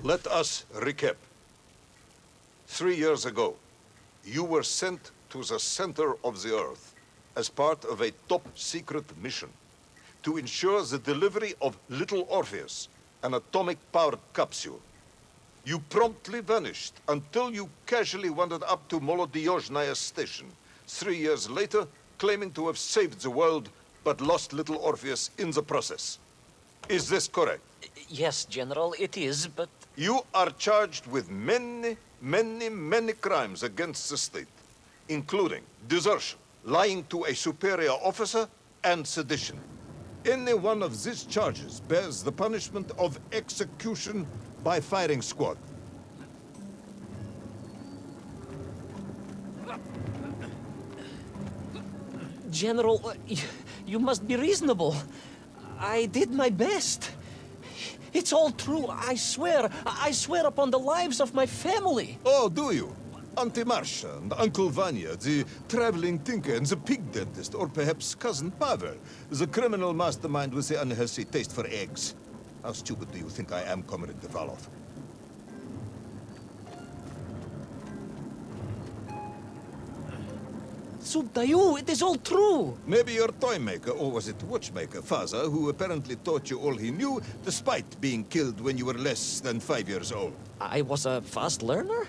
Let us recap. 3 years ago, you were sent to the center of the Earth as part of a top-secret mission to ensure the delivery of Little Orpheus, an atomic-powered capsule. You promptly vanished until you casually wandered up to Molodiyozhnaya station 3 years later, claiming to have saved the world, but lost Little Orpheus in the process. Is this correct? Yes, General, it is, but... You are charged with many crimes against the state, including desertion, lying to a superior officer, and sedition. Any one of these charges bears the punishment of execution by firing squad. General, you must be reasonable. I did my best. It's all true, I swear. I swear upon the lives of my family. Oh, do you? Auntie Marcia and Uncle Vanya, the traveling tinker and the pig dentist, or perhaps Cousin Pavel, the criminal mastermind with the unhealthy taste for eggs. How stupid do you think I am, Comrade Devalov? Subdayu, it is all true. Maybe your toy maker, or was it watchmaker, father, who apparently taught you all he knew, despite being killed when you were less than 5 years old. I was a fast learner?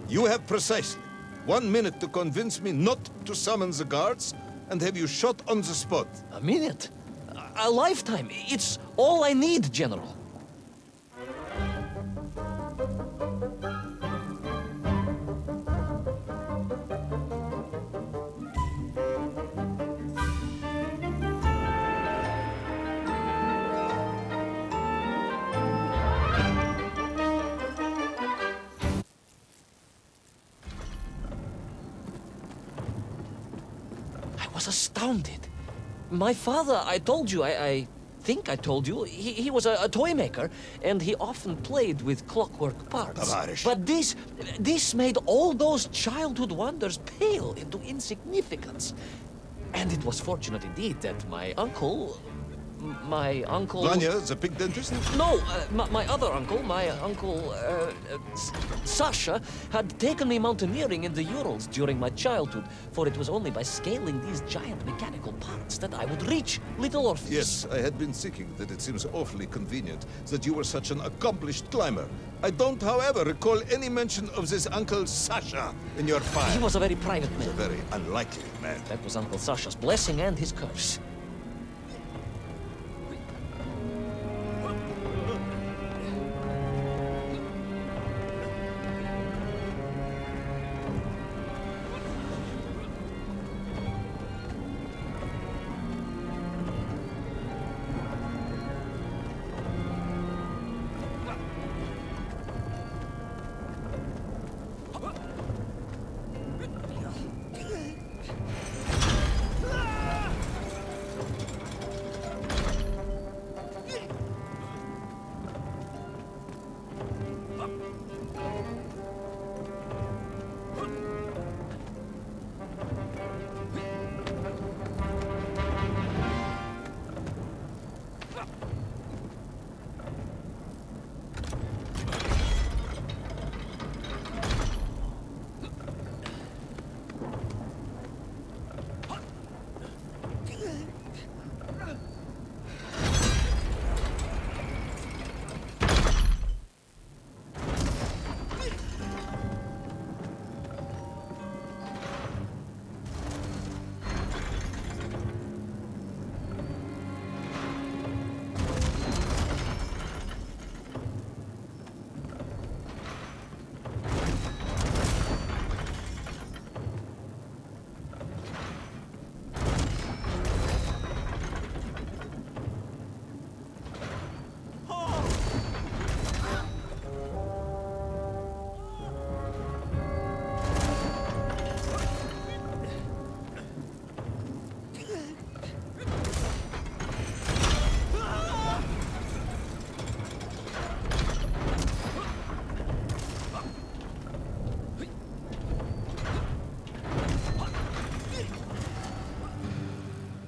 You have precisely 1 minute to convince me not to summon the guards, and have you shot on the spot. A minute? A lifetime. It's all I need, General. I was astounded. My father, I told you, I think I told you, he was a toy maker, and he often played with clockwork parts. Tavarish. But this made all those childhood wonders pale into insignificance. And it was fortunate indeed that my uncle... Vanya, the pig dentist? No, my other uncle, Sasha, had taken me mountaineering in the Urals during my childhood, for it was only by scaling these giant mechanical parts that I would reach Little Orpheus. Yes, I had been thinking that it seems awfully convenient that you were such an accomplished climber. I don't, however, recall any mention of this Uncle Sasha in your file. He was a very private A man. very unlikely man. That was Uncle Sasha's blessing and his curse.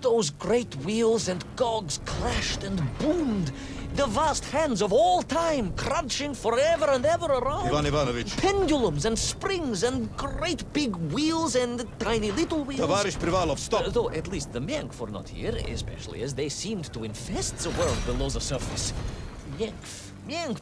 Those great wheels and cogs clashed and boomed. The vast hands of all time crunching forever and ever around. Ivan Ivanovich. Pendulums and springs and great big wheels and tiny little wheels. Tavarish Privalov, stop! Though at least the Menk were not here, especially as they seemed to infest the world below the surface. Menk.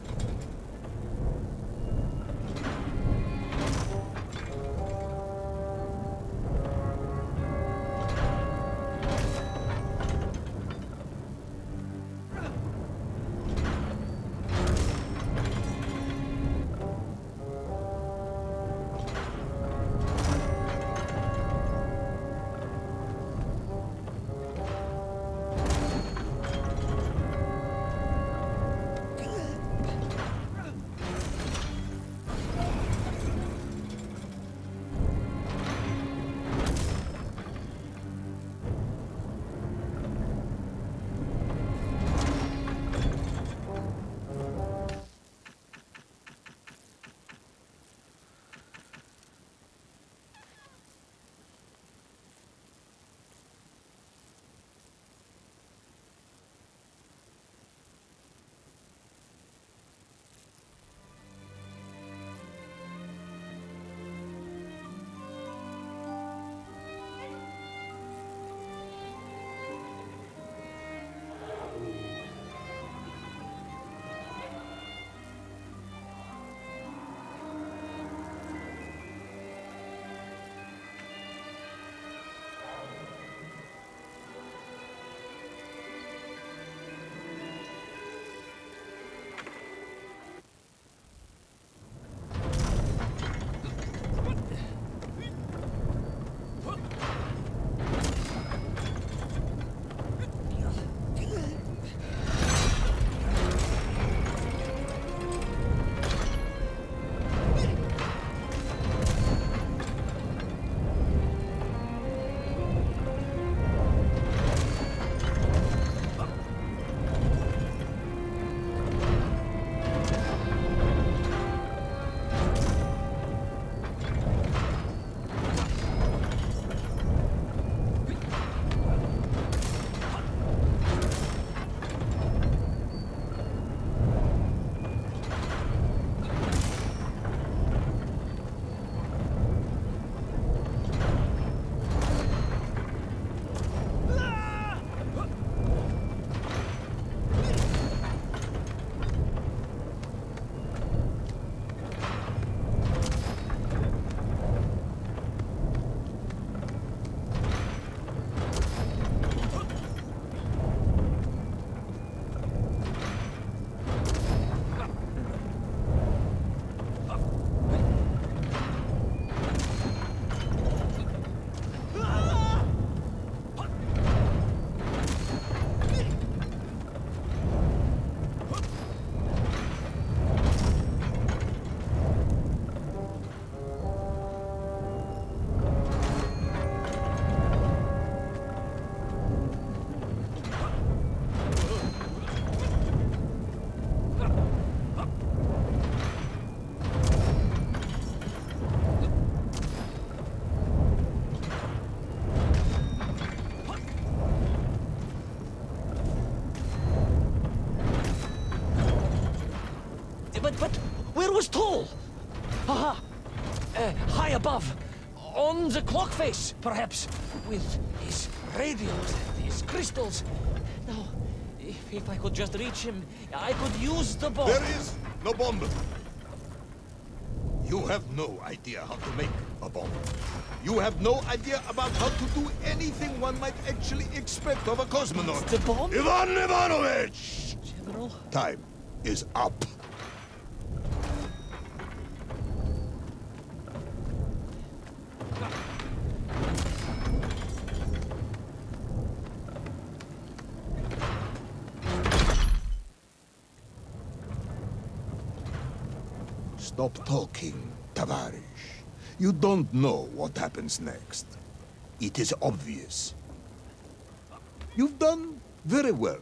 But where was Toll? Aha! High above. On the clock face, perhaps. With his radios and his crystals. Now, if I could just reach him, I could use the bomb. There is no bomb. You have no idea how to make a bomb. You have no idea about how to do anything one might actually expect of a cosmonaut. The bomb? Ivan Ivanovich! General? Time is up. Stop talking, Tavarish. You don't know what happens next. It is obvious. You've done very well.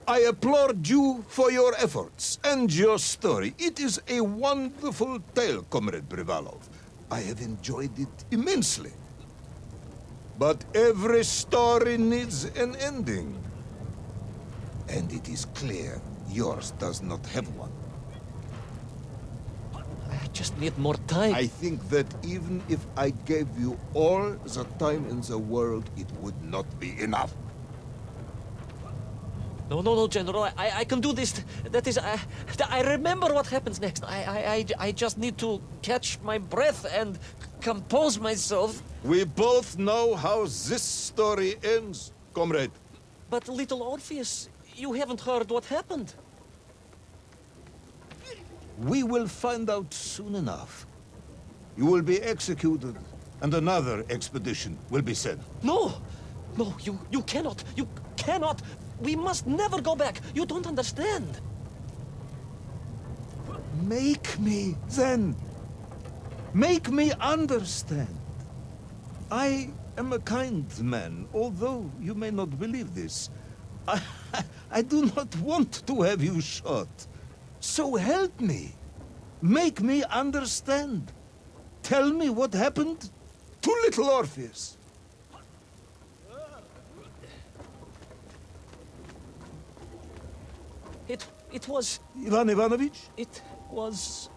I applaud you for your efforts and your story. It is a wonderful tale, Comrade Privalov. I have enjoyed it immensely. But every story needs an ending. And it is clear yours does not have one. I just need more time. I think that even if I gave you all the time in the world, it would not be enough. No, General. I can do this. That is, I remember what happens next. I just need to catch my breath and compose myself. We both know how this story ends, comrade. But little Orpheus, you haven't heard what happened. We will find out soon enough. You will be executed, and another expedition will be sent. No, you cannot. You cannot. We must never go back. You don't understand. Make me, then. Make me understand. I am a kind man, although you may not believe this. I do not want to have you shot. So help me. Make me understand. Tell me what happened to little Orpheus. It was... Ivan Ivanovich? It was...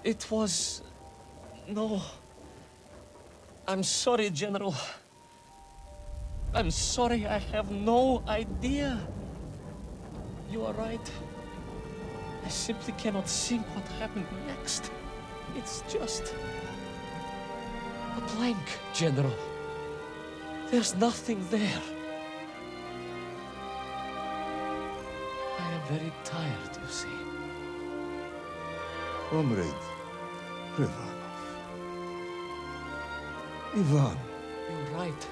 it was... No. I'm sorry, General. I'm sorry, I have no idea. You are right. I simply cannot think what happened next. It's just... a blank, General. There's nothing there. I am very tired, you see. Comrade Rivanov. Ivan. You're right.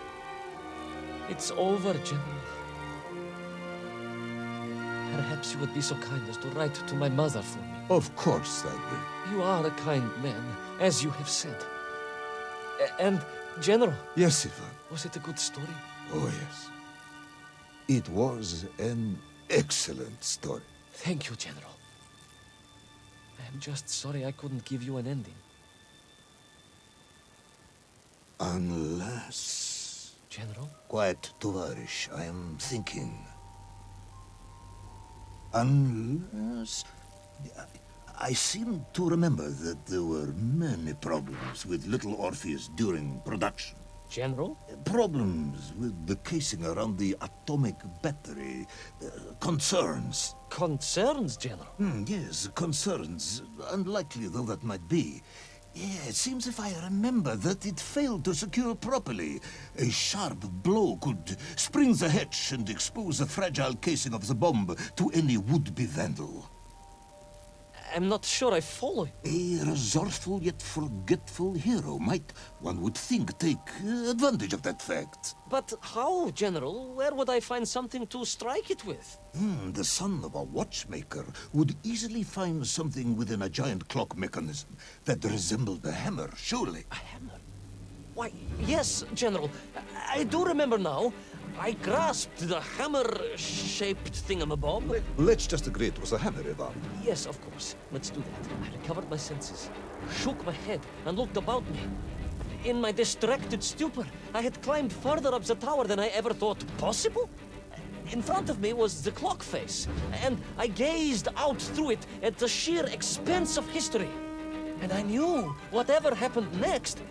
It's over, General. Perhaps you would be so kind as to write to my mother for me. Of course I will. You are a kind man, as you have said. And, General... Yes, Ivan. Was it a good story? Oh, yes. It was an excellent story. Thank you, General. I am just sorry I couldn't give you an ending. Unless... General? Quiet, Tovarish. I am thinking. Unless... I seem to remember that there were many problems with little Orpheus during production. General? Problems with the casing around the atomic battery. Concerns. Concerns, General? Yes, concerns. Unlikely though that might be. Yeah, it seems if I remember that it failed to secure properly. A sharp blow could spring the hatch and expose the fragile casing of the bomb to any would-be vandal. I'm not sure I follow you. A resourceful yet forgetful hero might, one would think, take advantage of that fact. But how, General? Where would I find something to strike it with? The son of a watchmaker would easily find something within a giant clock mechanism that resembled a hammer, surely. A hammer? Why, yes, General. I do remember now. I grasped the hammer-shaped thingamabob. Let's just agree it was a hammer, Ivan. Yes, of course. Let's do that. I recovered my senses, shook my head, and looked about me. In my distracted stupor, I had climbed further up the tower than I ever thought possible. In front of me was the clock face, and I gazed out through it at the sheer expanse of history. And I knew whatever happened next...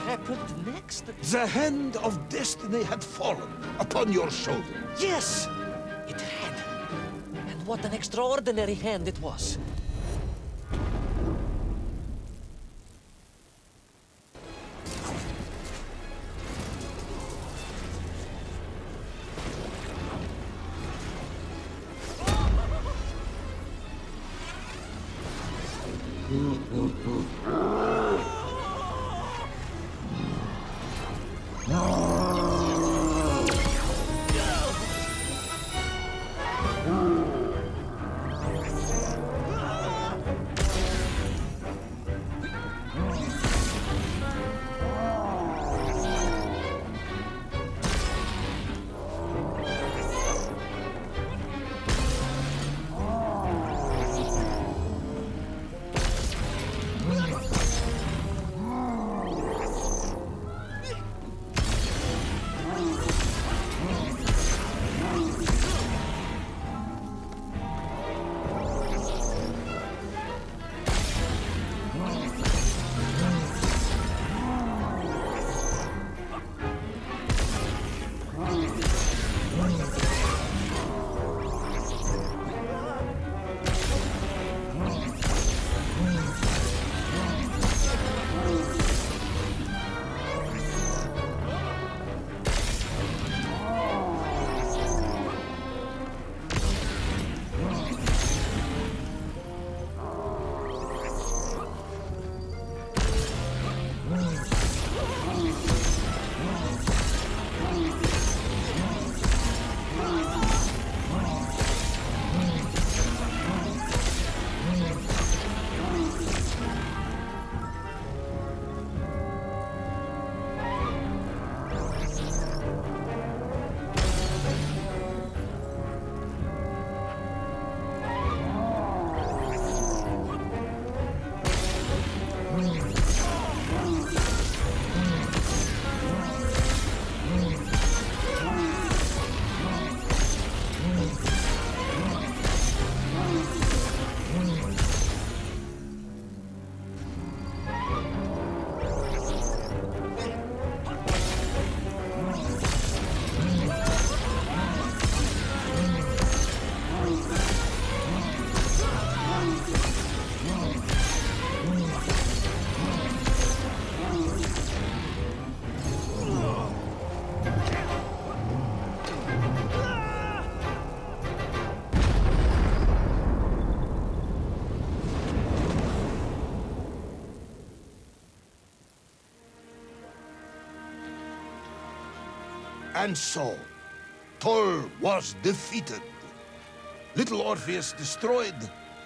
happened next? The hand of destiny had fallen upon your shoulder. Yes, it had. And what an extraordinary hand it was. And so, Toll was defeated. Little Orpheus destroyed,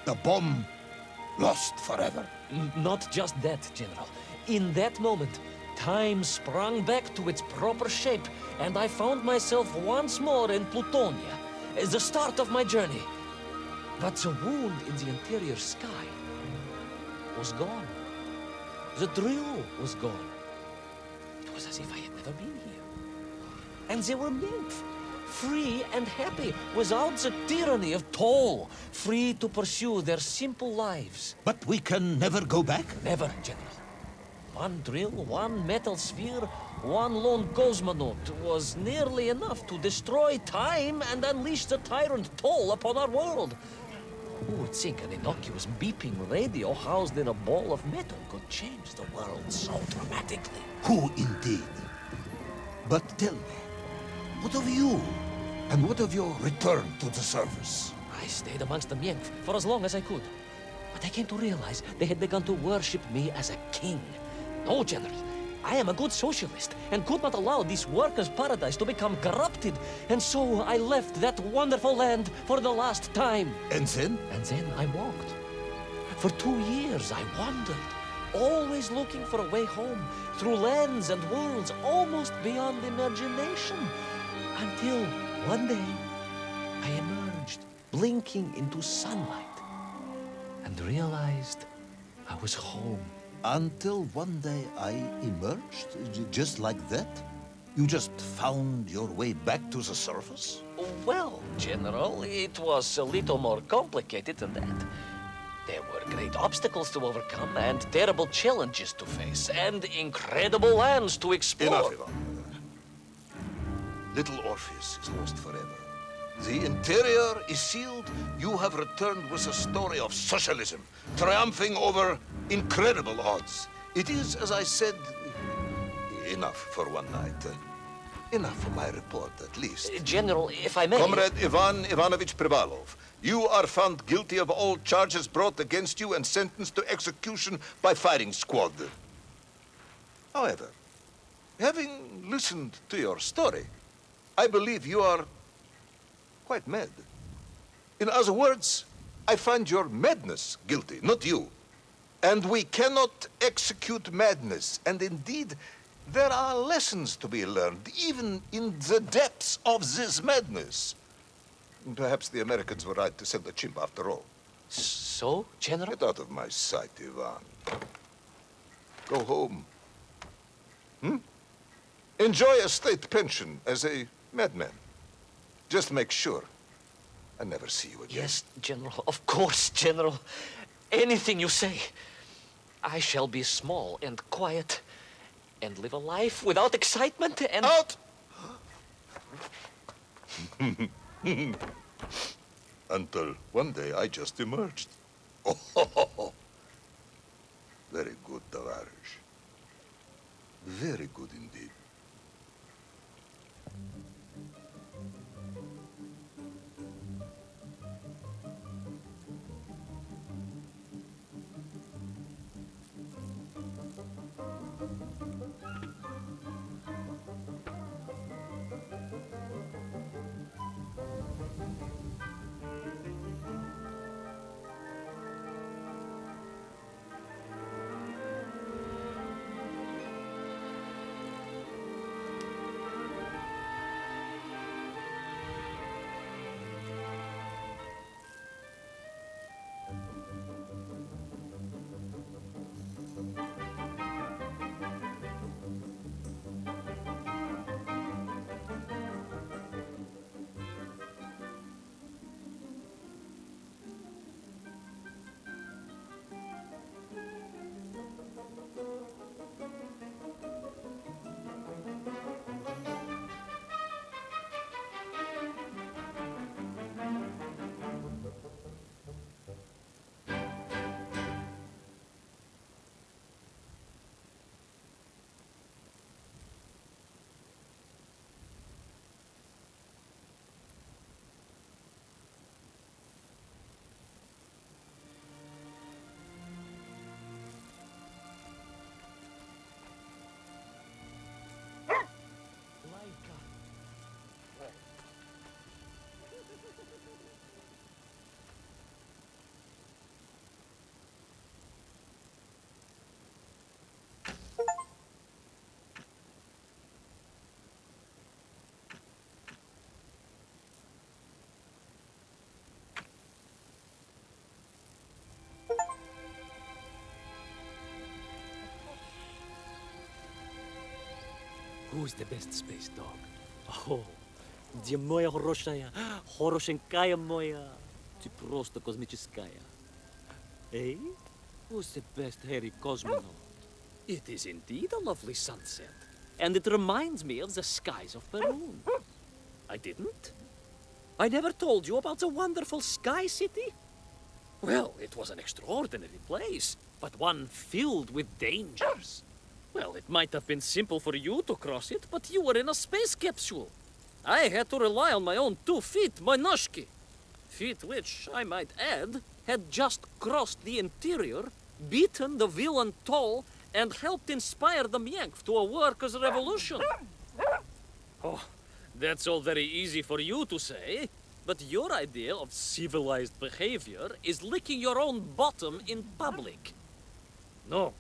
the bomb lost forever. Not just that, General. In that moment, time sprung back to its proper shape, and I found myself once more in Plutonia, the start of my journey. But the wound in the interior sky was gone. The drill was gone. It was as if I had never been here. And they were nymph, free and happy, without the tyranny of toll, free to pursue their simple lives. But we can never go back? Never, General. One drill, one metal sphere, one lone cosmonaut was nearly enough to destroy time and unleash the tyrant toll upon our world. Who would think an innocuous beeping radio housed in a ball of metal could change the world so dramatically? Who indeed? But tell me, what of you? And what of your return to the service? I stayed amongst the Mienk for as long as I could. But I came to realize they had begun to worship me as a king. No, General. I am a good socialist and could not allow this workers' paradise to become corrupted. And so I left that wonderful land for the last time. And then? And then I walked. For 2 years I wandered, always looking for a way home, through lands and worlds almost beyond imagination. Until one day, I emerged, blinking into sunlight, and realized I was home. Until one day I emerged, just like that? You just found your way back to the surface? Well, General, it was a little more complicated than that. There were great obstacles to overcome, and terrible challenges to face, and incredible lands to explore. Enough, Ivan. Little Orpheus is lost forever. The interior is sealed. You have returned with a story of socialism, triumphing over incredible odds. It is, as I said, enough for one night. Enough for my report, at least. General, if I may... Comrade Ivan Ivanovich Privalov, you are found guilty of all charges brought against you and sentenced to execution by firing squad. However, having listened to your story, I believe you are quite mad. In other words, I find your madness guilty, not you. And we cannot execute madness. And indeed, there are lessons to be learned, even in the depths of this madness. Perhaps the Americans were right to send a chimp after all. So, General? Get out of my sight, Ivan. Go home. Enjoy a state pension as a madman. Just make sure I never see you again. Yes, General. Of course, General. Anything you say. I shall be small and quiet and live a life without excitement and... Out! Until one day I just emerged. Oh, very good, Tavarish. Very good indeed. Who's the best space dog? Oh, где моя хорошая, хорошенькая моя, ты просто космическая. Eh? Who's the best hairy cosmonaut? It is indeed a lovely sunset, and it reminds me of the skies of Peru. I didn't? I never told you about the wonderful Sky City? Well, it was an extraordinary place, but one filled with dangers. Well, it might have been simple for you to cross it, but you were in a space capsule. I had to rely on my own 2 feet, my noshki. Feet which, I might add, had just crossed the interior, beaten the villain Toll, and helped inspire the Mienk to a workers' revolution. Oh, that's all very easy for you to say, but your idea of civilized behavior is licking your own bottom in public. No.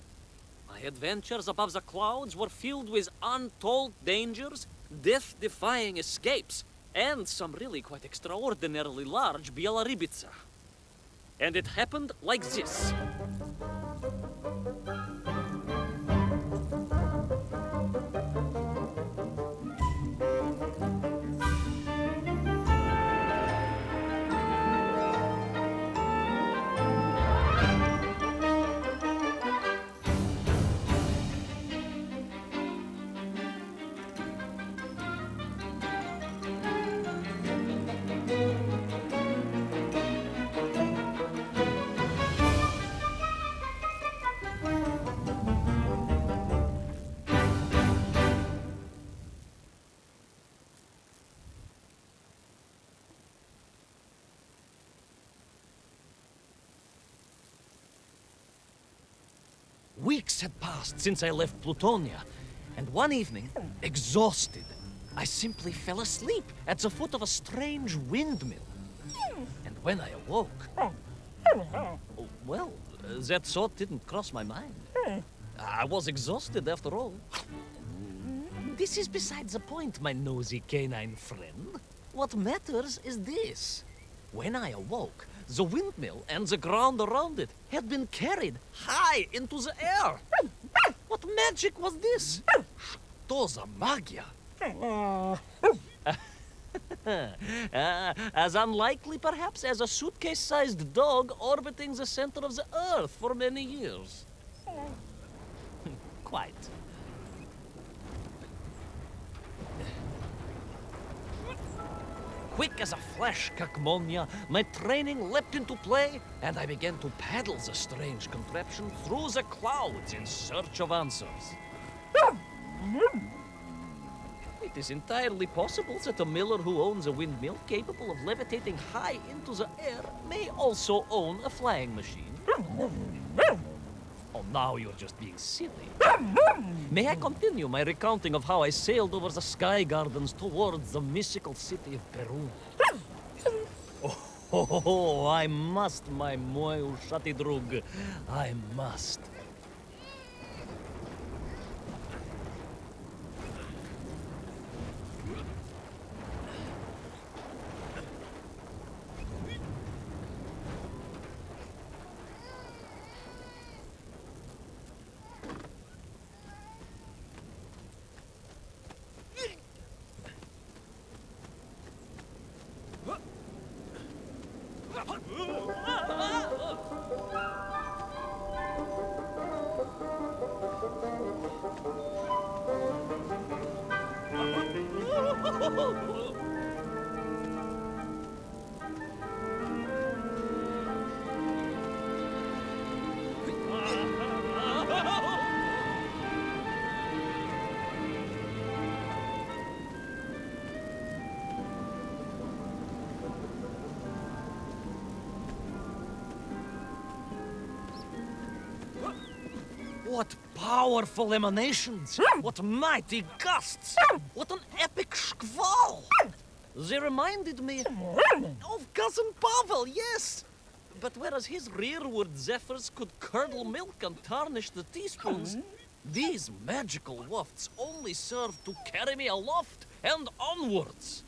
My adventures above the clouds were filled with untold dangers, death-defying escapes, and some really quite extraordinarily large Bielorybitsa. And it happened like this. Weeks had passed since I left Plutonia, and one evening, exhausted, I simply fell asleep at the foot of a strange windmill. And when I awoke, well, that thought didn't cross my mind. I was exhausted after all. This is beside the point, my nosy canine friend. What matters is this. When I awoke, the windmill and the ground around it had been carried high into the air. What magic was this? Что за магия? As unlikely, perhaps, as a suitcase-sized dog orbiting the center of the Earth for many years. Quite. Quick as a flash, Kakmonia, my training leapt into play, and I began to paddle the strange contraption through the clouds in search of answers. It is entirely possible that a miller who owns a windmill capable of levitating high into the air may also own a flying machine. Oh, now you're just being silly. May I continue my recounting of how I sailed over the sky gardens towards the mystical city of Peru? Oh, I must, my moi ushati drug. I must. What powerful emanations! What mighty gusts! What an epic squall! They reminded me of Cousin Pavel, yes! But whereas his rearward zephyrs could curdle milk and tarnish the teaspoons, these magical wafts only served to carry me aloft and onwards.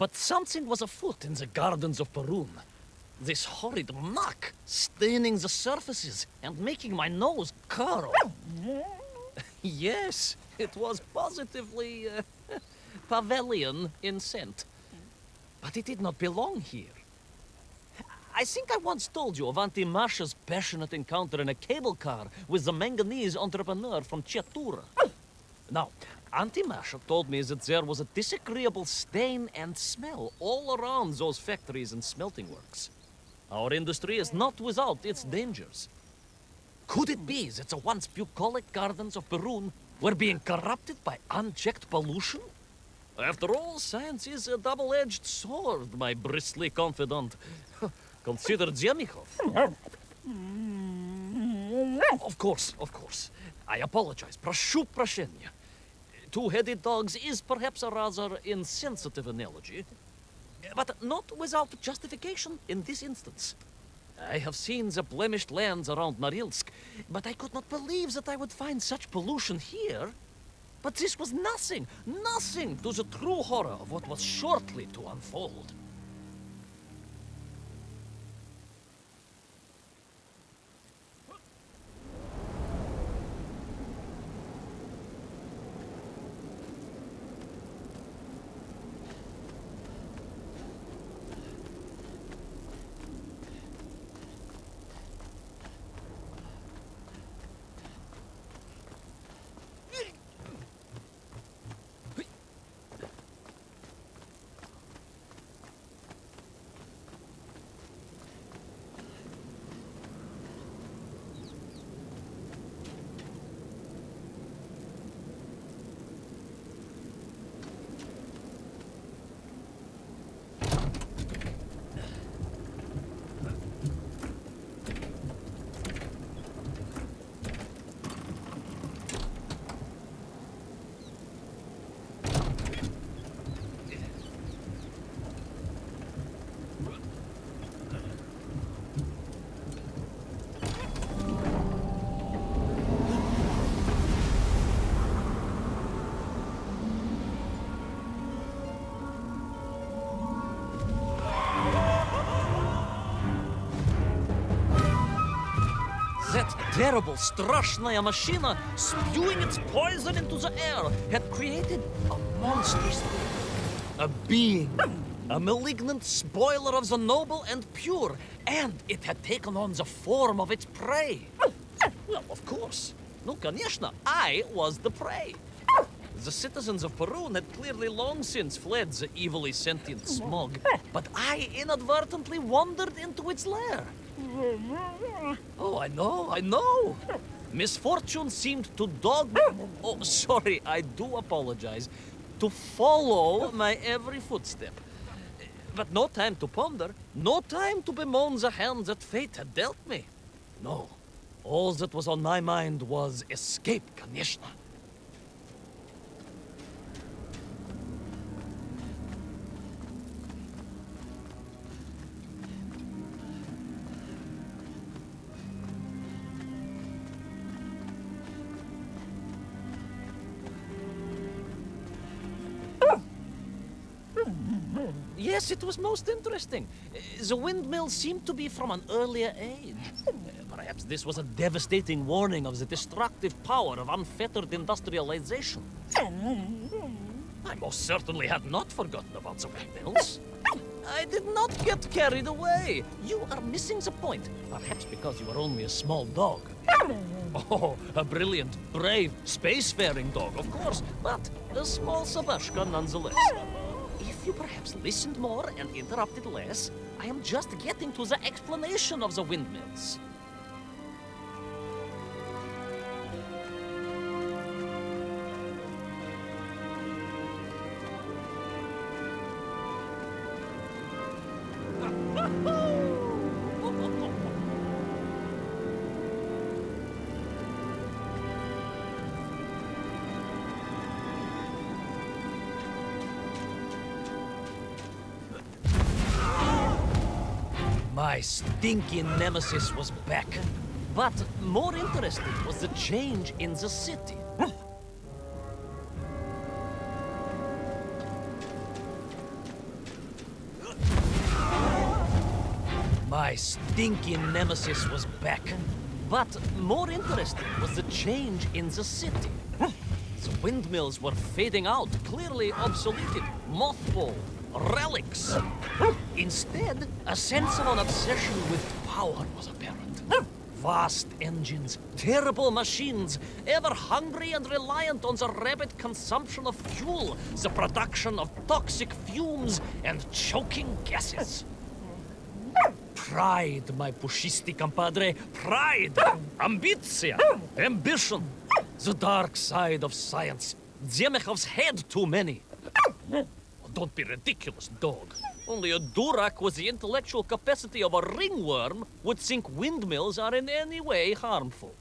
But something was afoot in the gardens of Perun. This horrid muck staining the surfaces and making my nose curl. Yes, it was positively pavilion in scent. But it did not belong here. I think I once told you of Auntie Marsha's passionate encounter in a cable car with the manganese entrepreneur from Chiatura. Now, Auntie Marsha told me that there was a disagreeable stain and smell all around those factories and smelting works. Our industry is not without its dangers. Could it be that the once bucolic gardens of Perun were being corrupted by unchecked pollution? After all, science is a double-edged sword, my bristly confidant. Consider Zemichov. Of course, of course. I apologize. Прошу прощения. Two-headed dogs is perhaps a rather insensitive analogy, but not without justification in this instance. I have seen the blemished lands around Norilsk, but I could not believe that I would find such pollution here. But this was nothing, nothing to the true horror of what was shortly to unfold. That terrible, straszная machina, spewing its poison into the air, had created a monstrous thing. A being. A malignant spoiler of the noble and pure. And it had taken on the form of its prey. Well, of course. No, конечно, I was the prey. The citizens of Perun had clearly long since fled the evilly sentient smog, but I inadvertently wandered into its lair. Oh, I know. Misfortune seemed to dog me. Oh, sorry, I do apologize. To follow my every footstep. But no time to ponder, no time to bemoan the hand that fate had dealt me. No, all that was on my mind was escape, конечно. Yes, it was most interesting. The windmill seemed to be from an earlier age. Perhaps this was a devastating warning of the destructive power of unfettered industrialization. I most certainly had not forgotten about the windmills. I did not get carried away. You are missing the point. Perhaps because you are only a small dog. Oh, a brilliant, brave, spacefaring dog, of course, but a small Sabashka nonetheless. If you perhaps listened more and interrupted less, I am just getting to the explanation of the windmills. My stinky nemesis was back. But more interesting was the change in the city. My stinking nemesis was back. But more interesting was the change in the city. The windmills were fading out, clearly obsoleted, mothballed, relics. Instead, a sense of an obsession with power was apparent. Vast engines, terrible machines, ever hungry and reliant on the rapid consumption of fuel, the production of toxic fumes and choking gases. Pride, my pushisti compadre, pride, ambitia, ambition, the dark side of science. Zemechov's had too many. Don't be ridiculous, dog. Only a Durak with the intellectual capacity of a ringworm would think windmills are in any way harmful.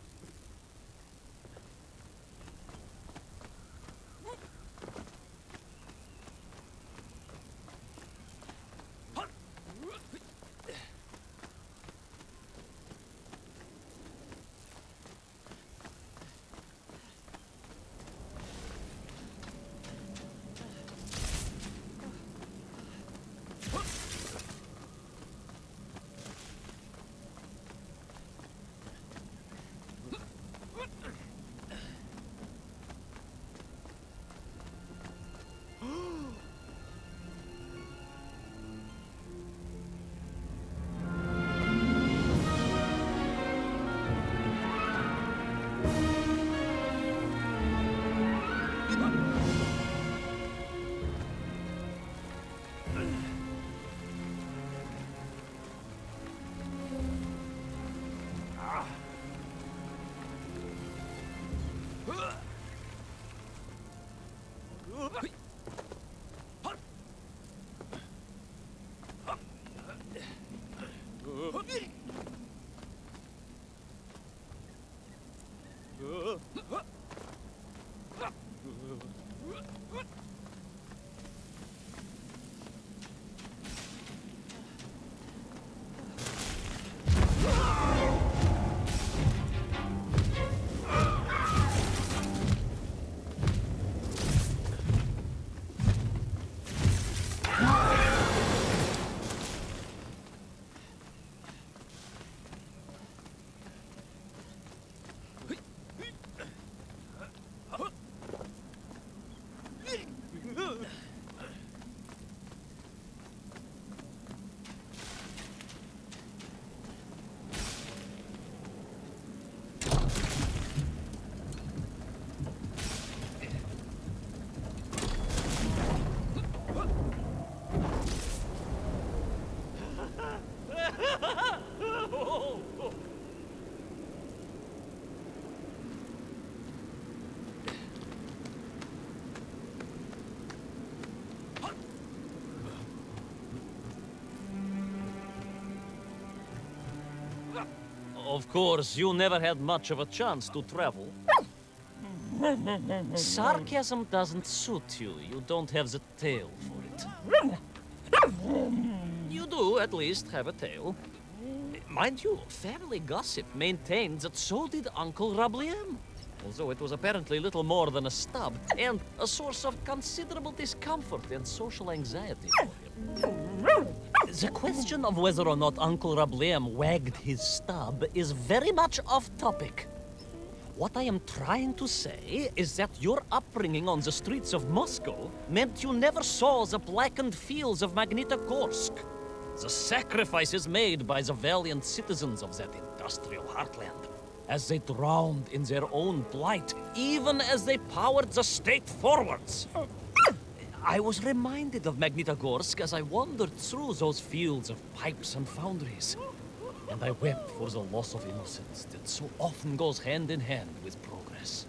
Of course, you never had much of a chance to travel. Sarcasm doesn't suit you. You don't have the tail for it. You do, at least, have a tail. Mind you, family gossip maintained that so did Uncle Rabliem. Although it was apparently little more than a stub, and a source of considerable discomfort and social anxiety for him. The question of whether or not Uncle Rabliem wagged his stub is very much off topic. What I am trying to say is that your upbringing on the streets of Moscow meant you never saw the blackened fields of Magnitogorsk, the sacrifices made by the valiant citizens of that industrial heartland, as they drowned in their own blight, even as they powered the state forwards. I was reminded of Magnitogorsk as I wandered through those fields of pipes and foundries, and I wept for the loss of innocence that so often goes hand in hand with progress.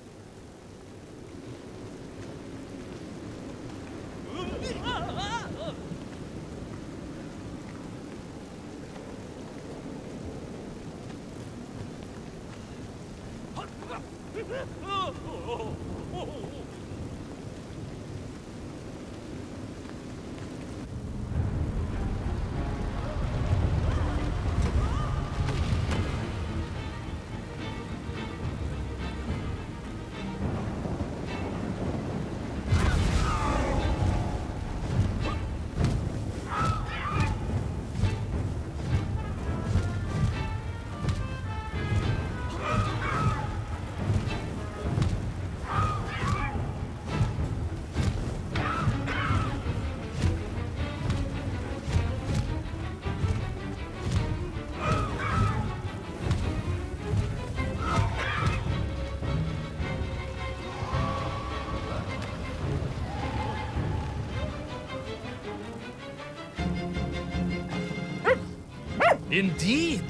Indeed.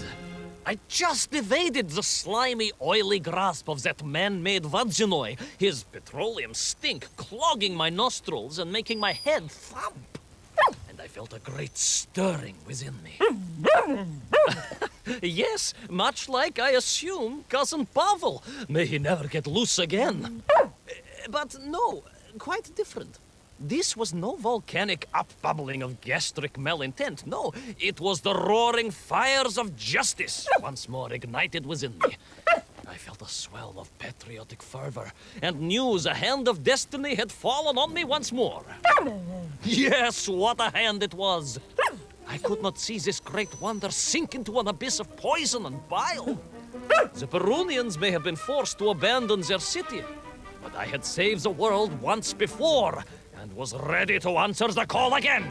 I just evaded the slimy, oily grasp of that man-made Vadzinoy, his petroleum stink clogging my nostrils and making my head thump. And I felt a great stirring within me. Yes, much like, I assume, Cousin Pavel. May he never get loose again. But no, quite different. This was no volcanic upbubbling of gastric malintent. No, it was the roaring fires of justice once more ignited within me. I felt a swell of patriotic fervor and knew the hand of destiny had fallen on me once more. Yes, what a hand it was! I could not see this great wonder sink into an abyss of poison and bile. The Perunians may have been forced to abandon their city, but I had saved the world once before and was ready to answer the call again.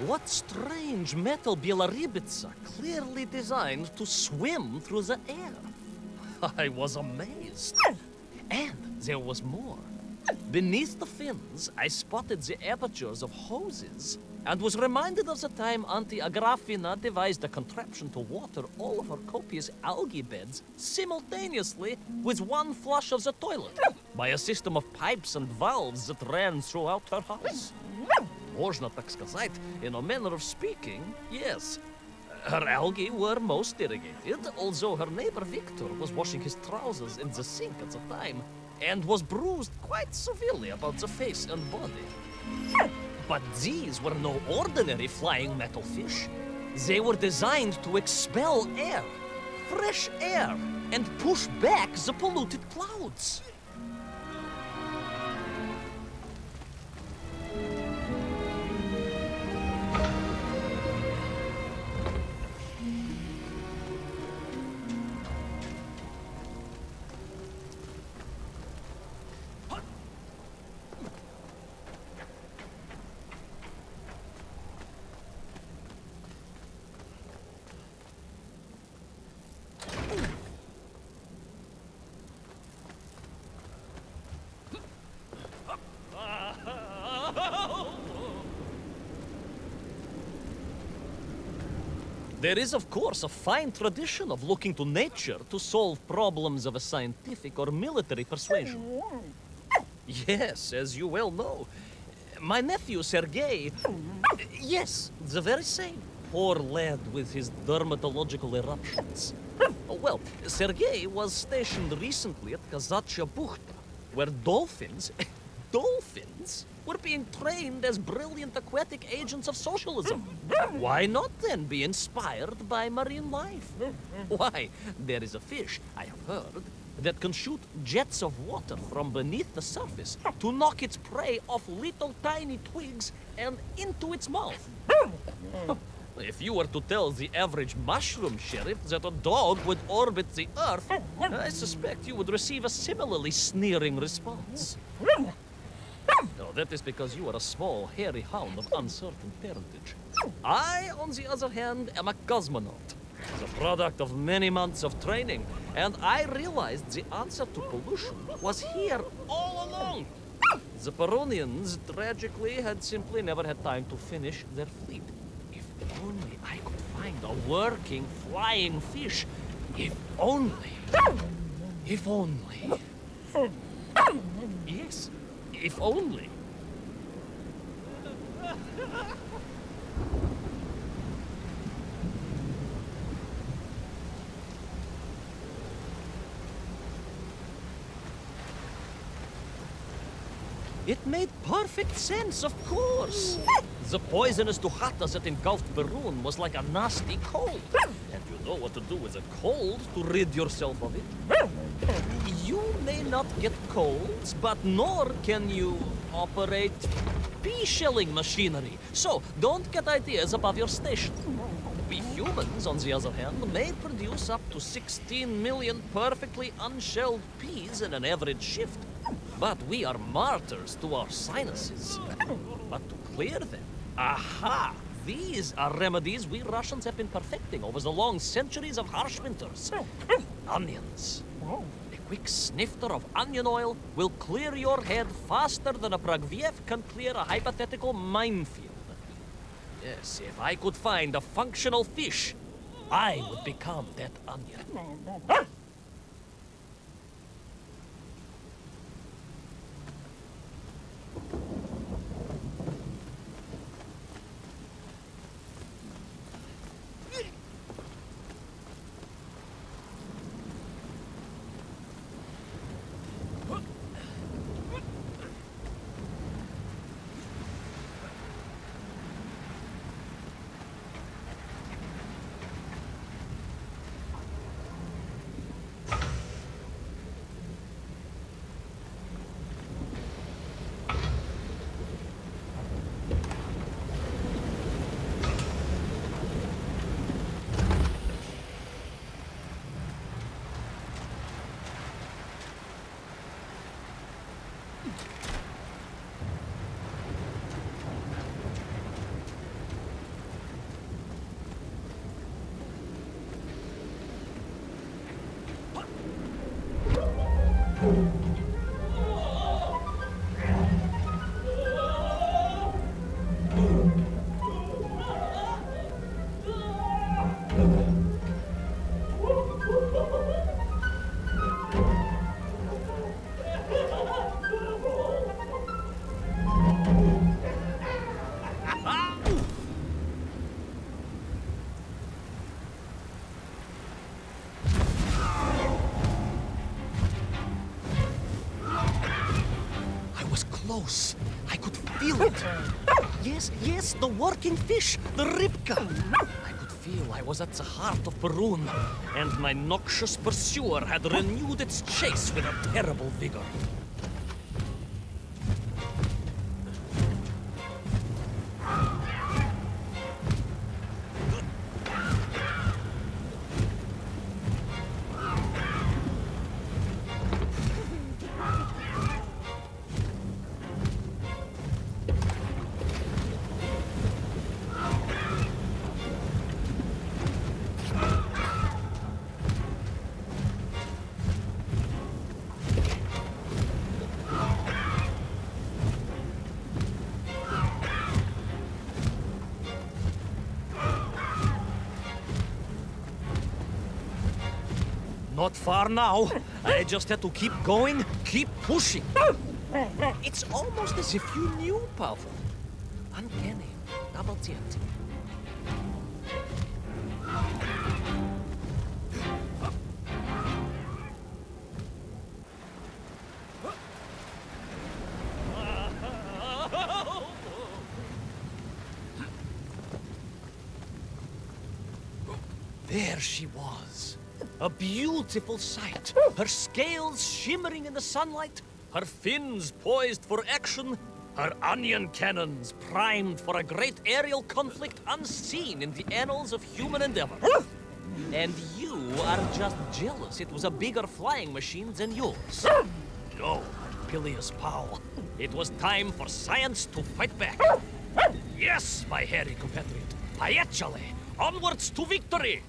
What strange metal Bielaribitsa clearly designed to swim through the air? I was amazed. And there was more. Beneath the fins, I spotted the apertures of hoses and was reminded of the time Auntie Agrafina devised a contraption to water all of her copious algae beds simultaneously with one flush of the toilet by a system of pipes and valves that ran throughout her house. Можно так сказать, in a manner of speaking, yes. Her algae were most irrigated, although her neighbor Victor was washing his trousers in the sink at the time and was bruised quite severely about the face and body. But these were no ordinary flying metal fish. They were designed to expel air, fresh air, and push back the polluted clouds. There is, of course, a fine tradition of looking to nature to solve problems of a scientific or military persuasion. Yes, as you well know. My nephew, Sergei... Yes, the very same. Poor lad with his dermatological eruptions. Well, Sergei was stationed recently at Kazachya Bukhta, where dolphins... dolphins? Were being trained as brilliant aquatic agents of socialism. Why not then be inspired by marine life? Why, there is a fish, I have heard, that can shoot jets of water from beneath the surface to knock its prey off little tiny twigs and into its mouth. If you were to tell the average mushroom sheriff that a dog would orbit the Earth, I suspect you would receive a similarly sneering response. No, that is because you are a small, hairy hound of uncertain parentage. I, on the other hand, am a cosmonaut, the product of many months of training, and I realized the answer to pollution was here all along. The Peronians, tragically, had simply never had time to finish their fleet. If only I could find a working flying fish. If only. If only. Yes, if only. It made perfect sense, of course. The poisonous Duhatas that engulfed Barun was like a nasty cold. And you know what to do with a cold to rid yourself of it. You may not get colds, but nor can you operate pea-shelling machinery. So don't get ideas above your station. We humans, on the other hand, may produce up to 16 million perfectly unshelled peas in an average shift. But we are martyrs to our sinuses. But to clear them, aha! These are remedies we Russians have been perfecting over the long centuries of harsh winters. Onions. A quick snifter of onion oil will clear your head faster than a Pragviev can clear a hypothetical minefield. Yes, if I could find a functional fish, I would become that onion. Close. I could feel it. Yes, the working fish, the ribka. I could feel I was at the heart of Perun, and my noxious pursuer had renewed its chase with a terrible vigor. Not far now. I just had to keep going, keep pushing. It's almost as if you knew, Pavel. Uncanny. Double jet. There she was. A beautiful sight. Her scales shimmering in the sunlight, her fins poised for action, her onion cannons primed for a great aerial conflict unseen in the annals of human endeavor. And you are just jealous it was a bigger flying machine than yours. No, Pilius Pau. It was time for science to fight back. Yes, my hairy compatriot. Paechale! Onwards to victory!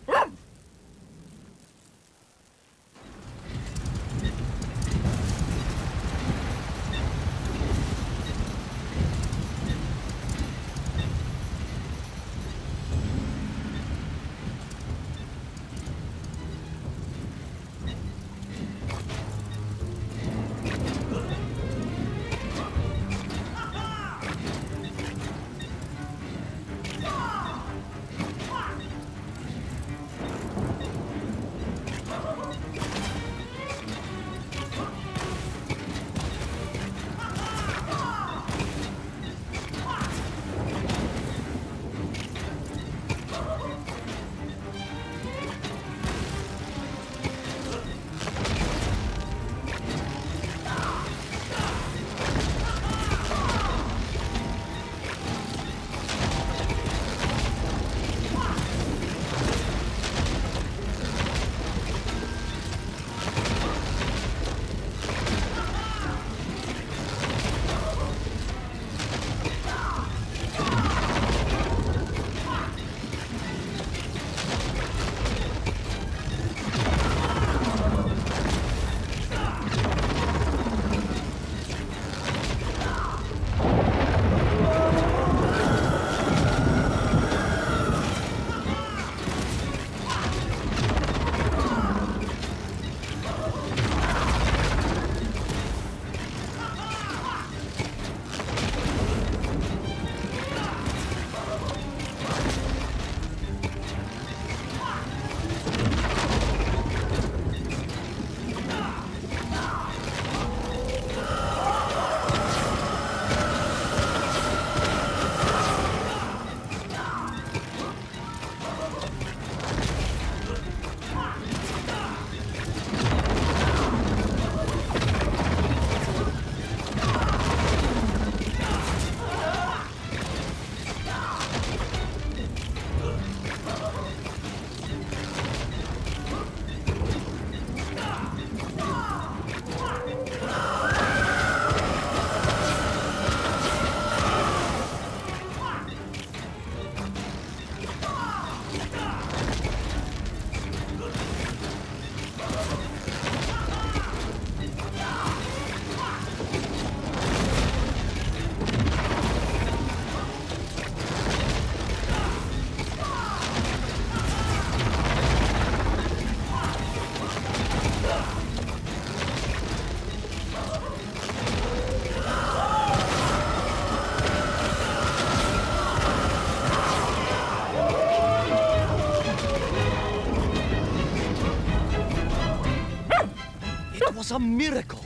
was a miracle.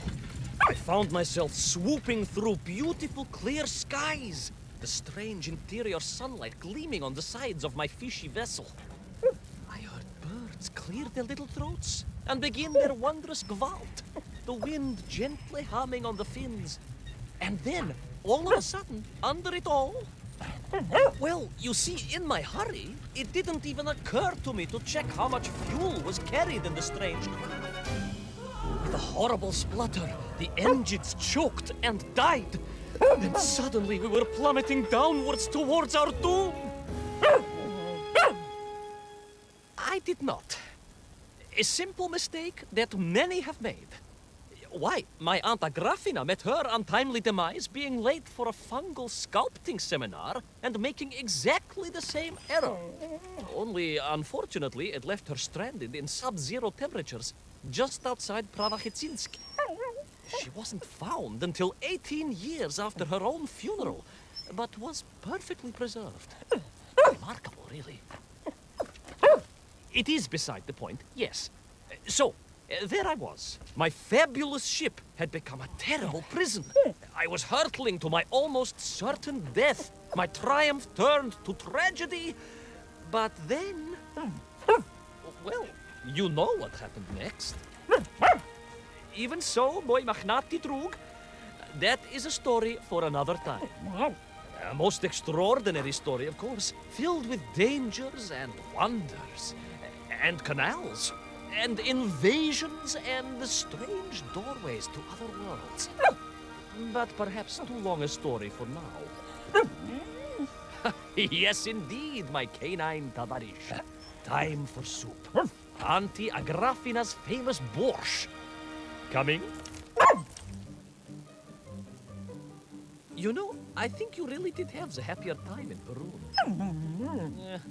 I found myself swooping through beautiful clear skies, the strange interior sunlight gleaming on the sides of my fishy vessel. I heard birds clear their little throats and begin their wondrous gvalt, the wind gently humming on the fins. And then, all of a sudden, under it all, well, you see, in my hurry, it didn't even occur to me to check how much fuel was carried in the strange craft. With a horrible splutter, the engines choked and died. And suddenly we were plummeting downwards towards our doom. I did not. A simple mistake that many have made. Why, my Aunt Agrafina met her untimely demise being late for a fungal sculpting seminar and making exactly the same error. Only, unfortunately, it left her stranded in sub-zero temperatures just outside Pravachitsinsk. She wasn't found until 18 years after her own funeral, but was perfectly preserved. Remarkable, really. It is beside the point, yes. So, there I was. My fabulous ship had become a terrible prison. I was hurtling to my almost certain death. My triumph turned to tragedy. But then... well, you know what happened next. Even so, mooi magnati trug, that is a story for another time. A most extraordinary story, of course, filled with dangers and wonders, and canals, and invasions, and strange doorways to other worlds. But perhaps too long a story for now. Yes, indeed, my canine tabarish. Time for soup. Auntie Agrafina's famous borscht. Coming? You know, I think you really did have the happier time in Peru.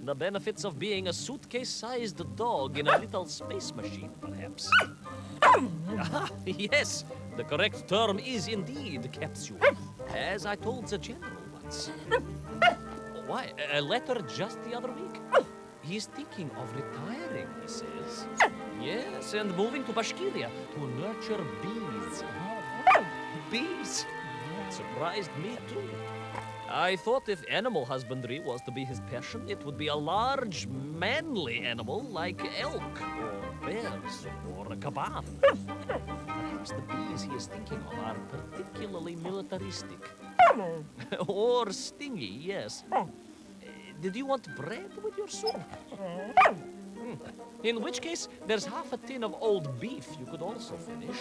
The benefits of being a suitcase-sized dog in a little space machine, perhaps. Ah, yes, the correct term is indeed capsule, as I told the general once. Why, a letter just the other week. He's thinking of retiring, he says. Yes, and moving to Bashkiria to nurture bees. Bees? Surprised me too. I thought if animal husbandry was to be his passion, it would be a large, manly animal like elk, or bears, or a caban. Perhaps the bees he is thinking of are particularly militaristic. Or stingy, yes. Did you want bread with your soup? In which case, there's half a tin of old beef you could also finish.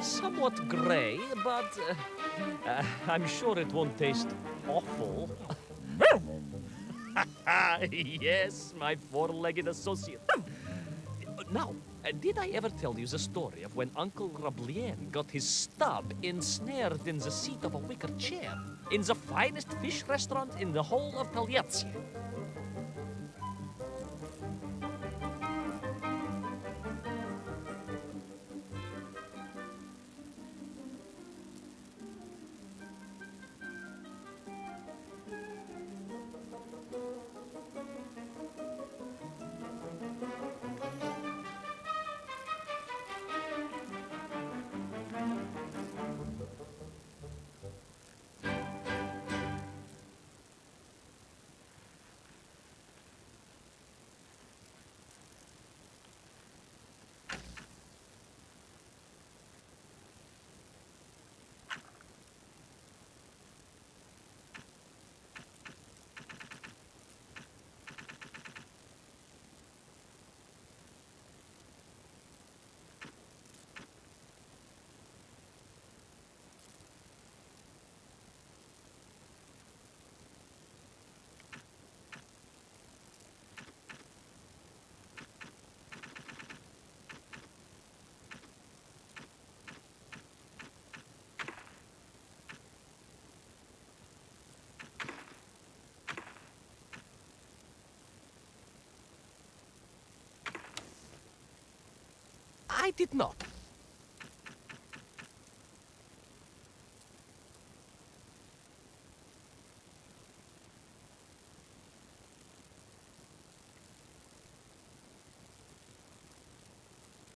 Somewhat gray, but I'm sure it won't taste awful. Yes, my four-legged associate. Now, did I ever tell you the story of when Uncle Rablien got his stub ensnared in the seat of a wicker chair in the finest fish restaurant in the whole of Taliatsia? I did not.